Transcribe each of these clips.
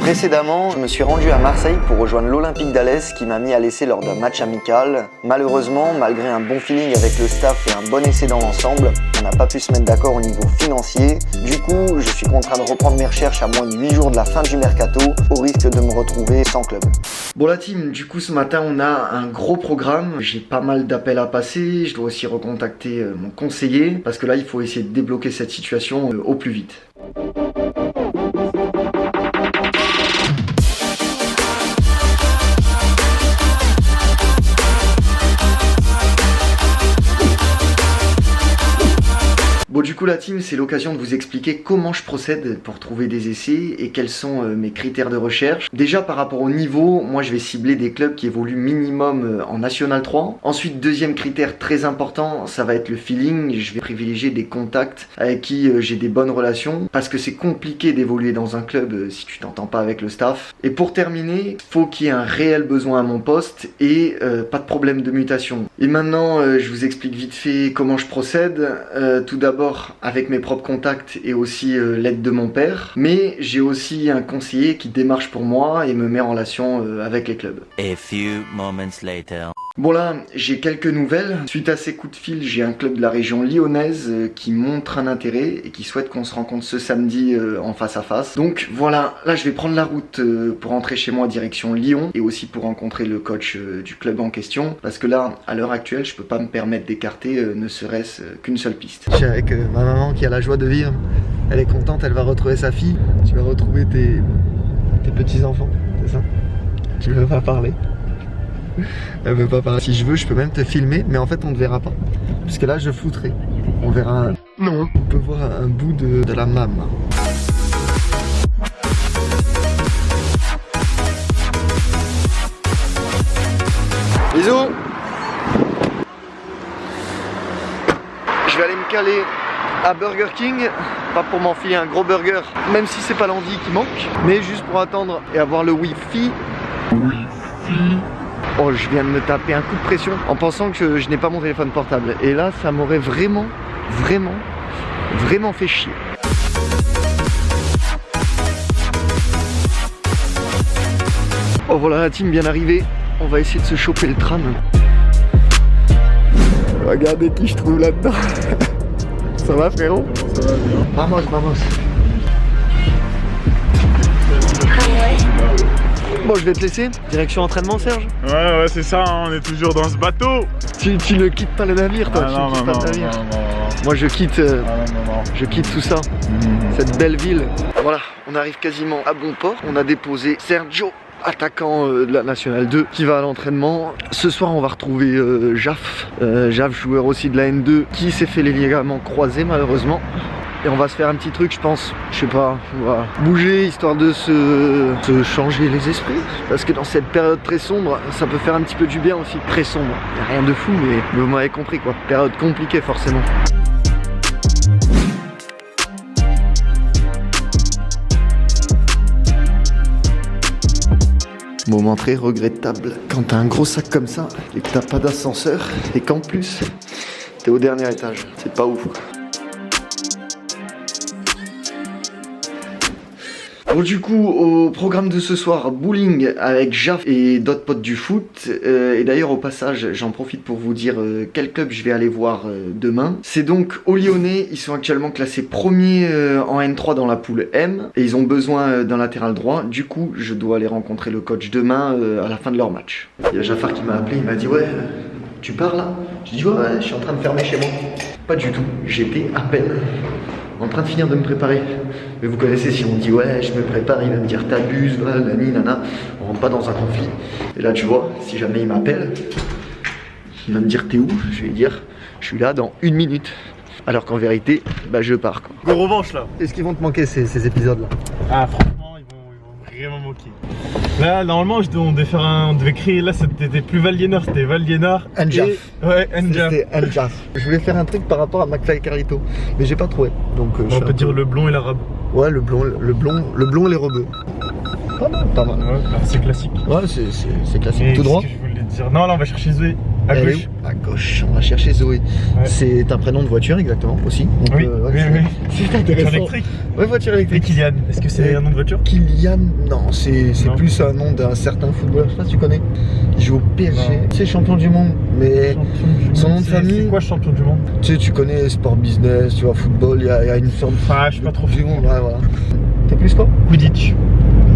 Précédemment, je me suis rendu à Marseille pour rejoindre l'Olympique d'Alès qui m'a mis à l'essai lors d'un match amical. Malheureusement, malgré un bon feeling avec le staff et un bon essai dans l'ensemble, on n'a pas pu se mettre d'accord au niveau financier. Du coup, je suis contraint de reprendre mes recherches à moins de 8 jours de la fin du mercato, au risque de me retrouver sans club. Bon la team, du coup ce matin on a un gros programme, j'ai pas mal d'appels à passer, je dois aussi recontacter mon conseiller, parce que là il faut essayer de débloquer cette situation au plus vite. Bon du coup la team, c'est l'occasion de vous expliquer comment je procède pour trouver des essais et quels sont mes critères de recherche. Déjà par rapport au niveau, moi je vais cibler des clubs qui évoluent minimum en National 3. Ensuite deuxième critère très important, ça va être le feeling. Je vais privilégier des contacts avec qui j'ai des bonnes relations parce que c'est compliqué d'évoluer dans un club si tu t'entends pas avec le staff. Et pour terminer, faut qu'il y ait un réel besoin à mon poste et pas de problème de mutation. Et maintenant je vous explique vite fait comment je procède. Tout d'abord avec mes propres contacts et aussi l'aide de mon père, mais j'ai aussi un conseiller qui démarche pour moi et me met en relation avec les clubs. A few moments later. Bon là, j'ai quelques nouvelles. Suite à ces coups de fil, j'ai un club de la région lyonnaise qui montre un intérêt et qui souhaite qu'on se rencontre ce samedi en face à face. Donc voilà, là je vais prendre la route pour rentrer chez moi direction Lyon et aussi pour rencontrer le coach du club en question. Parce que là, à l'heure actuelle, je peux pas me permettre d'écarter ne serait-ce qu'une seule piste. Je suis avec ma maman qui a la joie de vivre. Elle est contente, elle va retrouver sa fille. Tu vas retrouver tes petits-enfants, c'est ça? Tu veux pas parler? Elle veut pas parler. Si je veux, je peux même te filmer, mais en fait on ne verra pas. Parce que là je flouterai. On verra un... Non. On peut voir un bout de la mame. Bisous. Je vais aller me caler à Burger King. Pas pour m'enfiler un gros burger, même si c'est pas l'envie qui manque, mais juste pour attendre et avoir le Wi-Fi. Oh, je viens de me taper un coup de pression en pensant que je n'ai pas mon téléphone portable. Et là, ça m'aurait vraiment fait chier. Oh voilà la team bien arrivée. On va essayer de se choper le tram. Regardez qui je trouve là-dedans. Ça va frérot? Ça va bien. Vamos. Bon, je vais te laisser. Direction entraînement, Serge. Ouais, c'est ça, hein, on est toujours dans ce bateau. Tu ne quittes pas le navire, toi. Non. Moi, je quitte tout ça. Cette belle ville. Voilà, on arrive quasiment à bon port. On a déposé Sergio, attaquant de la Nationale 2, qui va à l'entraînement. Ce soir, on va retrouver Jaf. Jaf, joueur aussi de la N2, qui s'est fait les ligaments croisés, malheureusement. Et on va se faire un petit truc, je pense, je sais pas, on va bouger histoire de se changer les esprits. Parce que dans cette période très sombre, ça peut faire un petit peu du bien aussi. Très sombre, y a rien de fou, mais vous m'avez compris quoi. Période compliquée forcément. Moment très regrettable quand t'as un gros sac comme ça et que t'as pas d'ascenseur et qu'en plus t'es au dernier étage. C'est pas ouf. Bon du coup au programme de ce soir, bowling avec Jaf et d'autres potes du foot et d'ailleurs au passage j'en profite pour vous dire quel club je vais aller voir demain. C'est donc aux Lyonnais, ils sont actuellement classés premiers en N3 dans la poule M et ils ont besoin d'un latéral droit. Du coup je dois aller rencontrer le coach demain à la fin de leur match. Il y a Jafar qui m'a appelé, il m'a dit ouais tu pars là? J'ai dit ouais je suis en train de fermer chez moi. Pas du tout, j'étais à peine en train de finir de me préparer. Mais vous connaissez, si on dit ouais je me prépare, il va me dire t'abuses, nani nana, on rentre pas dans un conflit. Et là tu vois, si jamais il m'appelle, il va me dire t'es où? Je vais lui dire je suis là dans 1 minute. Alors qu'en vérité, bah je pars quoi. Go revanche là. Est-ce qu'ils vont te manquer ces épisodes là? Ah franchement ils vont vraiment manquer. Là normalement on devait créer, là c'était plus Valiénard, c'était Valiénard Njaf. Ouais, Njaf. C'était Njaf. Je voulais faire un truc par rapport à McFly et Carlito, mais j'ai pas trouvé. Donc on peut dire le blond et l'arabe. Ouais, le blond et les rebeux. Pas mal. Ouais, c'est classique. Ouais, c'est classique. Et tout droit. ce que je voulais te dire. Non, là on va chercher Zoé. À Elle est gauche. où? À gauche, on va chercher Zoé. Ouais. C'est un prénom de voiture exactement aussi. Donc, Oui, ouais, oui, c'est- oui. C'est Voiture intéressant. électrique. Ouais, voiture Et électrique. Kylian, est-ce que c'est un nom de voiture? Kylian, non, c'est Non. plus un nom d'un certain footballeur, je sais pas si tu connais. Il joue au PSG, Non. c'est champion du monde, mais Champion du son monde. nom de C'est- famille- C'est quoi champion du monde? tu connais sport business, tu vois, football, il y a une sorte Ah, je suis pas trop du fou. monde, ouais, voilà. T'es plus quoi? Quidditch.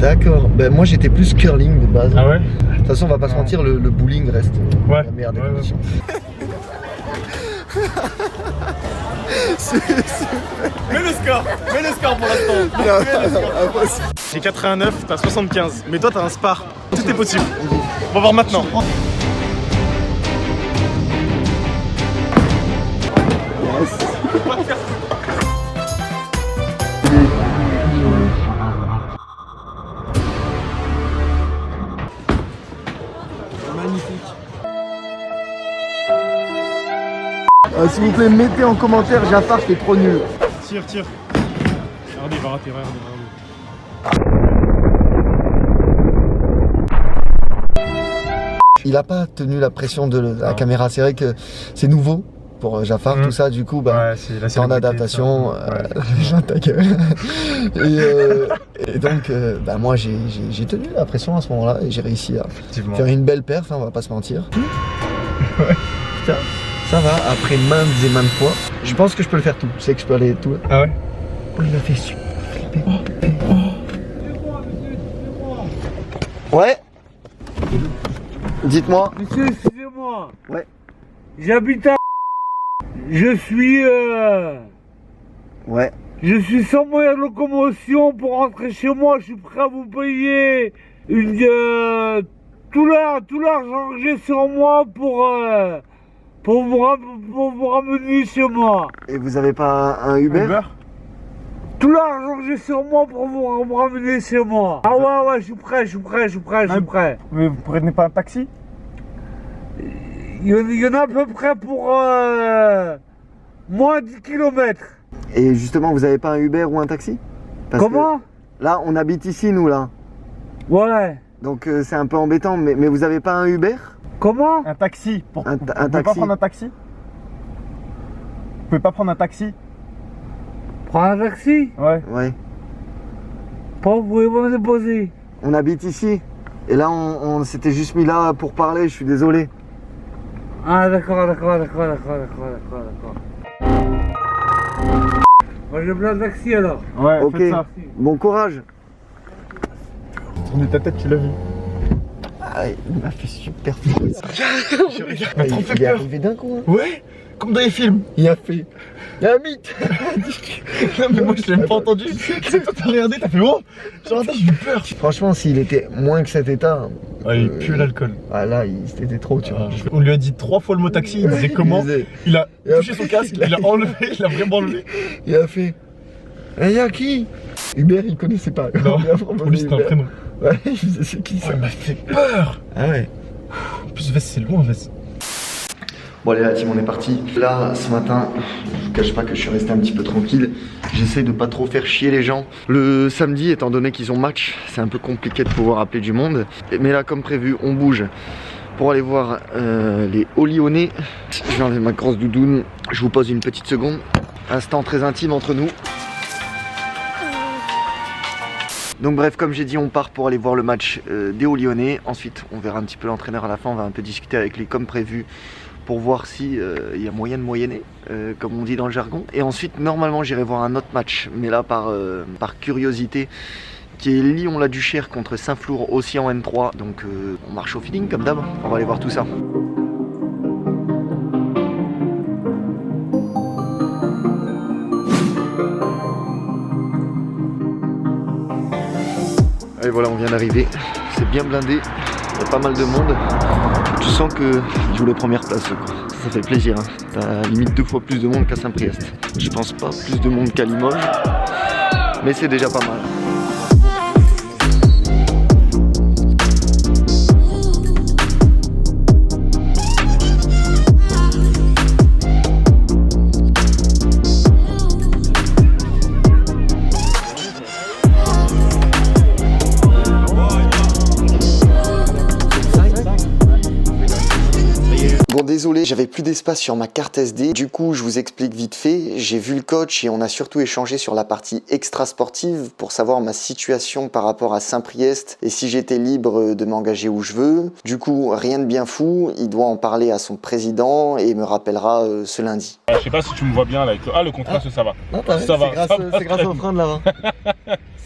D'accord, ben moi j'étais plus curling de base. Ah ouais? De toute façon, on va pas se Ouais. mentir, le bowling reste Ouais. la meilleure des Ouais, ouais. conditions. Mets le score pour l'instant. J'ai 89, t'as 75. Mais toi, t'as un spar. Tout est possible. On va voir maintenant. S'il vous plaît, mettez en commentaire, Jafar, t'es trop nul. Tire, tire. Regardez, il va rater, regardez. Il a pas tenu la pression de la Non. caméra, c'est vrai que c'est nouveau pour Jafar, tout ça, du coup, bah. Ouais, c'est la C'est en célébrité, adaptation, ça. Ouais. Jean, ta gueule. et donc, bah, moi j'ai tenu la pression à ce moment-là et j'ai réussi à Effectivement. faire une belle perf, hein, on va pas se mentir. Putain, ça va, après maintes et maintes fois, je pense que je peux le faire tout. Tu sais que je peux aller tout. Ah ouais? Oh, il m'a fait super flipper. Ouais. Dites-moi. Monsieur, excusez-moi. Ouais. J'habite à... Je suis sans moyen de locomotion pour rentrer chez moi. Je suis prêt à vous payer tout l'argent que j'ai sur moi pour vous ramener chez moi. Et vous avez pas un Uber? Tout l'argent que j'ai sur moi pour vous ramener chez moi. Ah ouais, je suis prêt. Mais vous prenez pas un taxi? Il y en a à peu près pour moins 10 km. Et justement, vous avez pas un Uber ou un taxi? Parce Comment? que là, on habite ici, nous, là. Ouais. Donc c'est un peu embêtant, mais vous avez pas un Uber? Comment? Un taxi. Vous Un pouvez taxi. pas prendre un taxi? Vous pouvez pas prendre un taxi? Prends un taxi? Ouais. Ouais. Pas, vous pouvez pas me déposer. On habite ici. Et là, on s'était juste mis là pour parler, je suis désolé. Ah d'accord. Moi j'ai plein de taxi alors. Ouais, Ok. faites ça. Bon courage. Tournez ta tête, tu l'as vu. Ah, il m'a fait super flipper ça. Il m'a trop fait Il est peur. arrivé d'un coup. Hein. Ouais, comme dans les films. Il a fait. Il y a un mythe. Non, mais moi je l'ai même pas entendu. C'est toi, t'as regardé, t'as fait oh! J'ai regardé, j'ai eu peur. Franchement, s'il était moins que cet état, Ouais, il pue l'alcool. ah là, c'était trop, tu vois. On lui a dit 3 fois le mot taxi, il disait comment? Il disait- Il a Et touché après, son casque, il a enlevé, il a vraiment enlevé. Il a fait. Et y a qui? Hubert, il connaissait pas. Non, Il a proposé pour lui c'était un Hubert. prénom. Ouais, il disait c'est qui Oh, ça? il m'a fait peur. Ah ouais. En plus, vas-y, c'est loin, vas-y. Bon allez la team, on est parti. Là ce matin, je vous cache pas que je suis resté un petit peu tranquille. J'essaie de pas trop faire chier les gens. Le samedi, étant donné qu'ils ont match, c'est un peu compliqué de pouvoir appeler du monde. Mais là comme prévu, on bouge pour aller voir les Hauts-Lyonnais. Je vais enlever ma grosse doudoune. Je vous pose une petite seconde. Instant très intime entre nous. Donc bref, comme j'ai dit, on part pour aller voir le match des Hauts-Lyonnais. Ensuite, on verra un petit peu l'entraîneur à la fin. On va un peu discuter avec lui comme prévu pour voir si y a moyen de moyenner, comme on dit dans le jargon. Et ensuite, normalement, j'irai voir un autre match, mais là par curiosité, qui est Lyon-la-Duchère contre Saint-Flour aussi en N3. Donc on marche au feeling comme d'hab. On va aller voir tout ça. Et voilà, on vient d'arriver. C'est bien blindé. Il y a pas mal de monde. Tu sens qu'ils jouent les premières places, quoi. Ça fait plaisir. Hein. T'as limite 2 fois plus de monde qu'à Saint-Priest. Je pense pas plus de monde qu'à Limoges. Mais c'est déjà pas mal. Bon, désolé, j'avais plus d'espace sur ma carte SD. Du coup, je vous explique vite fait. J'ai vu le coach et on a surtout échangé sur la partie extra-sportive pour savoir ma situation par rapport à Saint-Priest et si j'étais libre de m'engager où je veux. Du coup, rien de bien fou. Il doit en parler à son président et me rappellera ce lundi. Je sais pas si tu me vois bien là avec le... Ah, le contraste, ça va. Non, Ça va, c'est grâce au frein de là.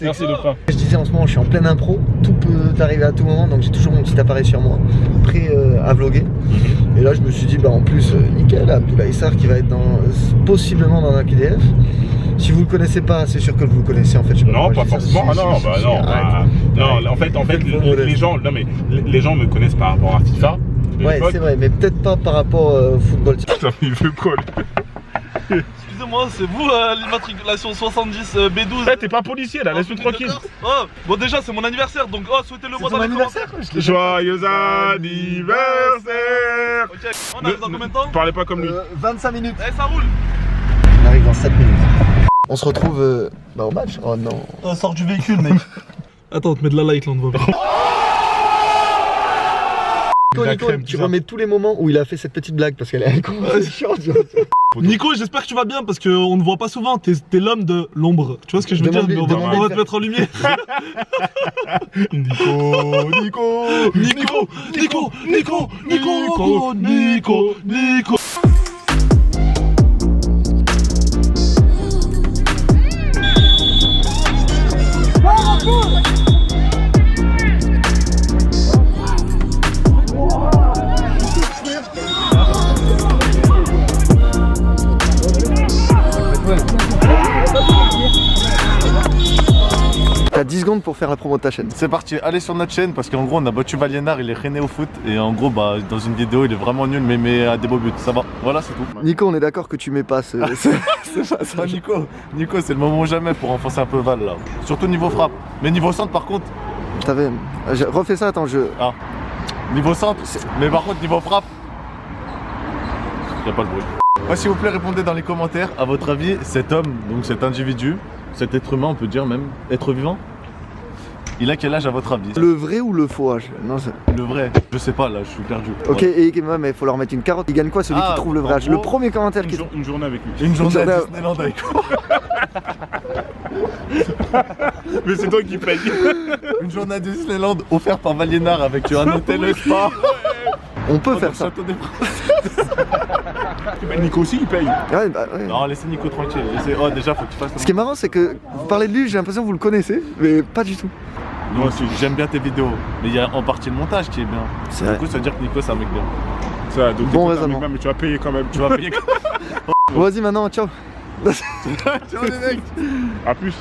Merci le frein. Je disais en ce moment, je suis en pleine impro. Tout peut arriver à tout moment, donc j'ai toujours mon petit appareil sur moi, prêt à vlogger. Et là, je me suis dit, bah en plus, nickel, Abdoulaye Sarr qui va être possiblement dans un QDF. Si vous le connaissez pas, c'est sûr que vous le connaissez en fait. Non, pas forcément. Ah non, bah non. Non, en fait, les gens, non mais les gens me connaissent par rapport à FIFA. Ouais, c'est vrai, mais peut-être pas par rapport au football. Putain, il veut quoi lui? Excusez-moi, c'est vous l'immatriculation 70 B12? Eh, t'es pas policier là, laisse-le tranquille. Oh, bon déjà c'est mon anniversaire, donc souhaitez-le moi dans les commentaires. Joyeux anniversaire. Ok, on arrive dans combien de temps? Parlez pas comme lui. 25 minutes. Eh, ça roule. On arrive dans 7 minutes. On se retrouve au match. Oh non. Sors du véhicule, mec. Attends, on te met de la light là, on ne voit pas. Nico, tu remets tous les moments où il a fait cette petite blague parce qu'elle est chiante. Nico, j'espère que tu vas bien parce qu'on ne voit pas souvent, t'es l'homme de l'ombre. Tu vois ce que je veux dire? Mais on va te mettre en lumière. Nico. T'as 10 secondes pour faire la promo de ta chaîne. C'est parti, allez sur notre chaîne parce qu'en gros on a battu Valiénard, il est rené au foot et en gros bah dans une vidéo il est vraiment nul mais il met à des beaux buts, ça va, voilà c'est tout. Nico, on est d'accord que tu mets pas ce Ah, Nico c'est le moment ou jamais pour enfoncer un peu Val là, surtout niveau frappe, mais niveau centre par contre... Refais ça, attends, Ah, niveau centre, mais par contre niveau frappe... Y'a pas le bruit. Ouais, s'il vous plaît répondez dans les commentaires, à votre avis cet homme, donc cet individu, cet être humain on peut dire même, être vivant, il a quel âge à votre avis? Le vrai ou le faux âge? Non, le vrai, je sais pas là, je suis perdu. Ok, ouais. Et mais faut leur mettre une carotte. Il gagne quoi celui qui trouve le vrai âge? Le premier commentaire qui... Une journée avec lui. Une journée à Disneyland avec moi. Mais c'est toi qui paye. Une journée à Disneyland offerte par Valiénard avec un hôtel spa. On peut faire ça. Château des Princes. Nico aussi il paye. Ouais, bah, ouais. Non, laissez Nico tranquille. Oh, déjà faut que tu fasses. Ce qui est marrant, c'est que vous parlez de lui, j'ai l'impression que vous le connaissez, mais pas du tout. Moi aussi, j'aime bien tes vidéos, mais il y a en partie le montage qui est bien. C'est Du vrai. coup, ça veut dire que Nico c'est un mec bien. Ça, donc Bon t'es raisonnement. mais tu vas payer quand même. Tu vas payer quand même. Bon, vas-y maintenant, ciao. Ciao les mecs. A plus.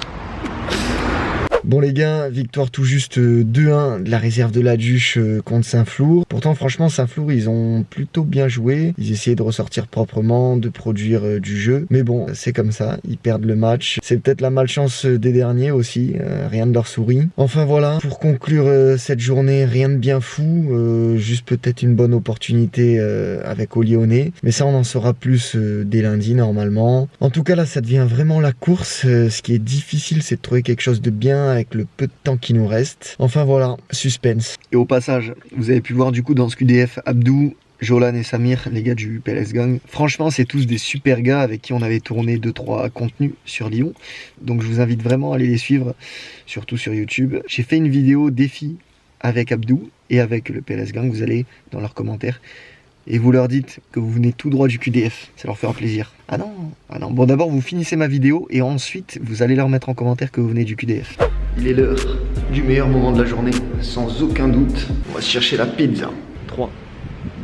Bon les gars, victoire tout juste 2-1 de la réserve de la Duche contre Saint-Flour. Pourtant franchement Saint-Flour ils ont plutôt bien joué. Ils essayaient de ressortir proprement, de produire du jeu. Mais bon c'est comme ça, ils perdent le match. C'est peut-être la malchance des derniers aussi, rien de leur sourit. Enfin voilà, pour conclure cette journée, rien de bien fou. Juste peut-être une bonne opportunité avec Lyonnais. Mais ça on en saura plus dès lundi normalement. En tout cas là ça devient vraiment la course. Ce qui est difficile c'est de trouver quelque chose de bien avec le peu de temps qui nous reste. Enfin voilà, suspense. Et au passage, vous avez pu voir du coup dans ce QDF Abdou, Jolan et Samir, les gars du PLS Gang. Franchement, c'est tous des super gars avec qui on avait tourné 2-3 contenus sur Lyon. Donc je vous invite vraiment à aller les suivre, surtout sur YouTube. J'ai fait une vidéo défi avec Abdou et avec le PLS Gang. Vous allez dans leurs commentaires et vous leur dites que vous venez tout droit du QDF. Ça leur fera plaisir. Ah non. Bon, d'abord, vous finissez ma vidéo et ensuite, vous allez leur mettre en commentaire que vous venez du QDF. Il est l'heure du meilleur moment de la journée, sans aucun doute. On va se chercher la pizza. 3,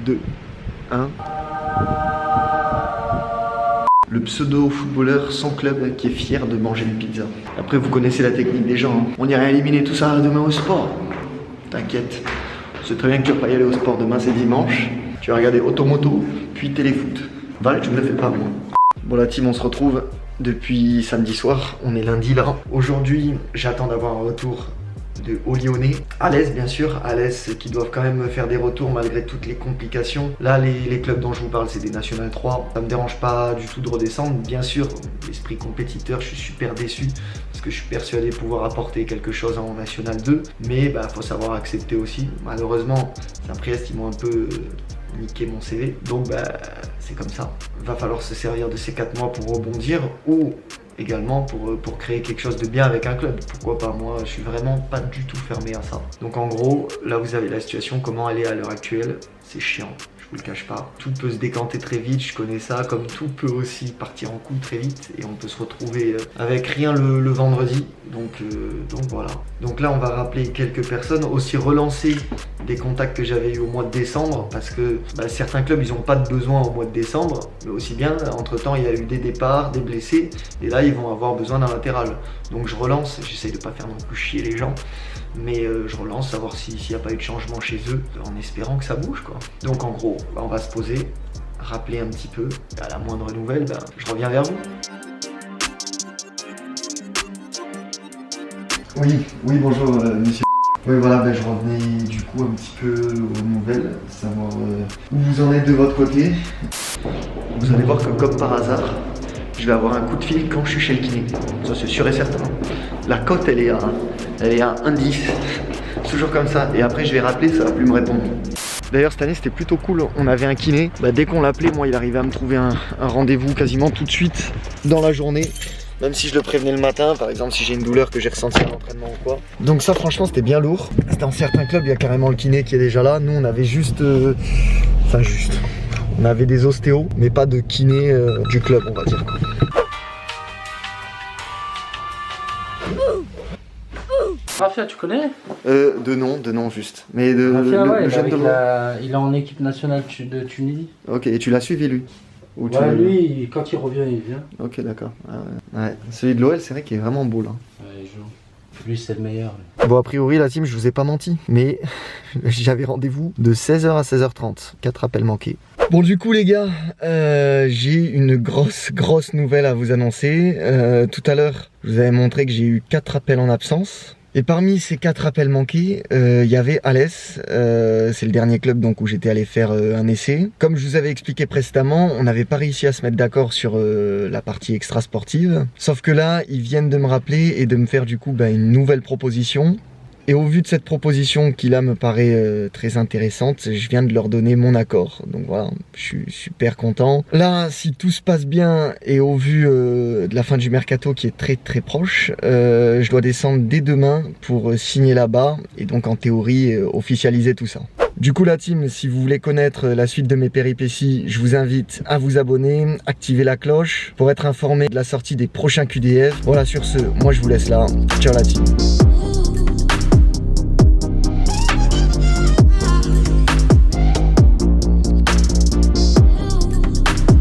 2, 1. Le pseudo-footballeur sans club qui est fier de manger une pizza. Après, vous connaissez la technique des gens. On ira éliminer tout ça demain au sport. T'inquiète. C'est très bien que tu vas pas y aller au sport demain, c'est dimanche. Tu vas regarder Automoto, puis Téléfoot. Vale, tu me le fais pas, moi. Bon, la team, on se retrouve depuis samedi soir. On est lundi là. Aujourd'hui, j'attends d'avoir un retour de Lyonnais. Alès, bien sûr. Alès qui doivent quand même faire des retours malgré toutes les complications. Là, les clubs dont je vous parle, c'est des National 3. Ça me dérange pas du tout de redescendre. Bien sûr, l'esprit compétiteur, je suis super déçu parce que je suis persuadé pouvoir apporter quelque chose en National 2. Mais faut savoir accepter aussi. Malheureusement, Saint-Priest, ils m'ont un peu niquer mon CV. Donc bah, c'est comme ça. Va falloir se servir de ces 4 mois pour rebondir ou également pour créer quelque chose de bien avec un club. Pourquoi pas? Moi, je suis vraiment pas du tout fermé à ça. Donc en gros, là vous avez la situation, comment elle est à l'heure actuelle. C'est chiant, je vous le cache pas. Tout peut se décanter très vite, je connais ça, comme tout peut aussi partir en couille très vite et on peut se retrouver avec rien le vendredi. Donc voilà. Donc là, on va rappeler quelques personnes, aussi relancer des contacts que j'avais eu au mois de décembre parce que bah, certains clubs, ils n'ont pas de besoin au mois de décembre, mais aussi bien, entre-temps, il y a eu des départs, des blessés et là, ils vont avoir besoin d'un latéral. Donc je relance, j'essaye de pas faire non plus chier les gens. Mais je relance, savoir s'il n'y a pas eu de changement chez eux, en espérant que ça bouge quoi. Donc en gros, bah, on va se poser, rappeler un petit peu, à la moindre nouvelle, bah, je reviens vers vous. Oui, bonjour monsieur. Oui voilà, bah, je revenais du coup un petit peu aux nouvelles, savoir où vous en êtes de votre côté. Vous allez voir que comme par hasard, je vais avoir un coup de fil quand je suis chez le kiné. Ça c'est sûr et certain. La cote elle est à 1,10. Toujours comme ça. Et après je vais rappeler, ça va plus me répondre. D'ailleurs cette année c'était plutôt cool. On avait un kiné. Bah, dès qu'on l'appelait, moi il arrivait à me trouver un rendez-vous quasiment tout de suite dans la journée. Même si je le prévenais le matin, par exemple si j'ai une douleur que j'ai ressentie à l'entraînement ou quoi. Donc ça franchement c'était bien lourd. Dans certains clubs il y a carrément le kiné qui est déjà là. Nous on avait juste... on avait des ostéos, mais pas de kiné du club on va dire. Rafia, tu connais? De nom juste. Mais Rafia, ouais, jeune de il est en équipe nationale de Tunisie. Ok, et tu l'as suivi lui? Ou ouais, lui, quand il revient, il vient. Ok, d'accord. Ah, ouais. Celui de l'OL, c'est vrai qu'il est vraiment beau là. Ouais, il joue. Lui, c'est le meilleur. Lui. Bon, a priori, la team, je vous ai pas menti, mais j'avais rendez-vous de 16h à 16h30. 4 appels manqués. Bon, du coup, les gars, j'ai une grosse nouvelle à vous annoncer. Tout à l'heure, je vous avais montré que j'ai eu 4 appels en absence. Et parmi ces 4 appels manqués, il y avait Alès, c'est le dernier club donc où j'étais allé faire un essai. Comme je vous avais expliqué précédemment, on n'avait pas réussi à se mettre d'accord sur la partie extra sportive. Sauf que là, ils viennent de me rappeler et de me faire du coup une nouvelle proposition. Et au vu de cette proposition qui là me paraît très intéressante, je viens de leur donner mon accord. Donc voilà, je suis super content. Là, si tout se passe bien et au vu de la fin du mercato qui est très proche, je dois descendre dès demain pour signer là-bas et donc en théorie officialiser tout ça. Du coup la team, si vous voulez connaître la suite de mes péripéties, je vous invite à vous abonner, activer la cloche pour être informé de la sortie des prochains QDF. Voilà, sur ce, moi je vous laisse là. Ciao la team.